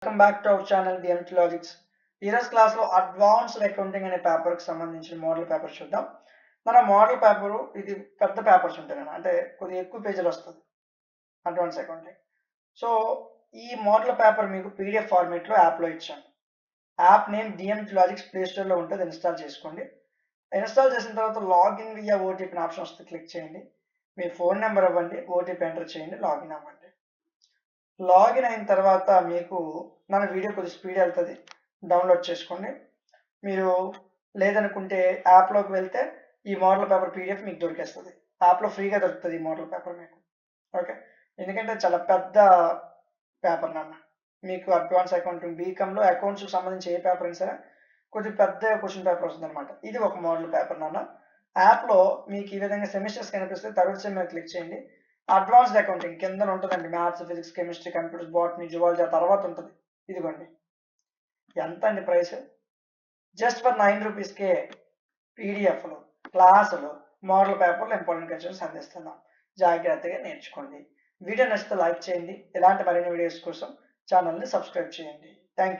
Welcome back to our channel DMT logics. ఈరోజు క్లాస్లో advanced accounting అనే పేపర్కి సంబంధించిన మోడల్ పేపర్ చూద్దాం. మన మోడల్ పేపరు ఇది పెద్ద పేపర్స్ ఉంటాయి, అంటే కొద్దిగా ఎక్కువ పేజీలు వస్తుంది అడ్వాన్స్ అకౌంటింగ్. సో ఈ మోడల్ పేపర్ మీకు పీడిఎఫ్ ఫార్మేట్లో యాప్లో ఇచ్చాను. App name DMT logics play స్టోర్లో ఉంటుంది, ఇన్స్టాల్ చేసుకోండి. ఇన్స్టాల్ చేసిన తర్వాత లాగిన్ వియా ఓటీపీ ఆప్షన్ వస్తుంది, క్లిక్ చేయండి. మీ ఫోన్ నెంబర్ ఇవ్వండి, ఓటీపీ ఎంటర్ చేయండి, లాగిన్ అవ్వండి. లాగిన్ అయిన తర్వాత మీకు మన వీడియో కొద్దిగా స్పీడ్ వెళ్తుంది, డౌన్లోడ్ చేసుకోండి. మీరు లేదనుకుంటే యాప్లోకి వెళ్తే ఈ మోడల్ పేపర్ పీడిఎఫ్ మీకు దొరికేస్తుంది. యాప్లో ఫ్రీగా దొరుకుతుంది ఈ మోడల్ పేపర్ మీకు. ఓకే, ఎందుకంటే చాలా పెద్ద పేపర్ నాన్న. మీకు అడ్వాన్స్ అకౌంటింగ్ బీకామ్లో అకౌంట్స్కి సంబంధించి ఏ పేపర్ అయినా సరే కొద్దిగా పెద్ద క్వశ్చన్ పేపర్ వస్తుంది అనమాట. ఇది ఒక మోడల్ పేపర్ నాన్న. యాప్లో మీకు ఈ విధంగా సెమిస్టర్స్ కనిపిస్తే థర్డ్ సెమ్ మీద క్లిక్ చేయండి. అడ్వాన్స్డ్ అకౌంటింగ్ కింద ఉంటుందండి, maths, physics, chemistry, computers, botany, zoology తర్వాత ఉంటుంది. ఇదిగోండి, ఎంత అండి ప్రైస్? జస్ట్ ఫర్ 9 రూపీస్కే పీడిఎఫ్లు, క్లాసులు, మోడల్ పేపర్లు, ఇంపార్టెంట్ క్వశ్చన్స్ అందిస్తున్నాం. జాగ్రత్తగా నేర్చుకోండి. వీడియో నచ్చితే లైక్ చేయండి. ఇలాంటి మరిన్ని వీడియోస్ కోసం ఛానల్ని సబ్స్క్రైబ్ చేయండి. Thank you.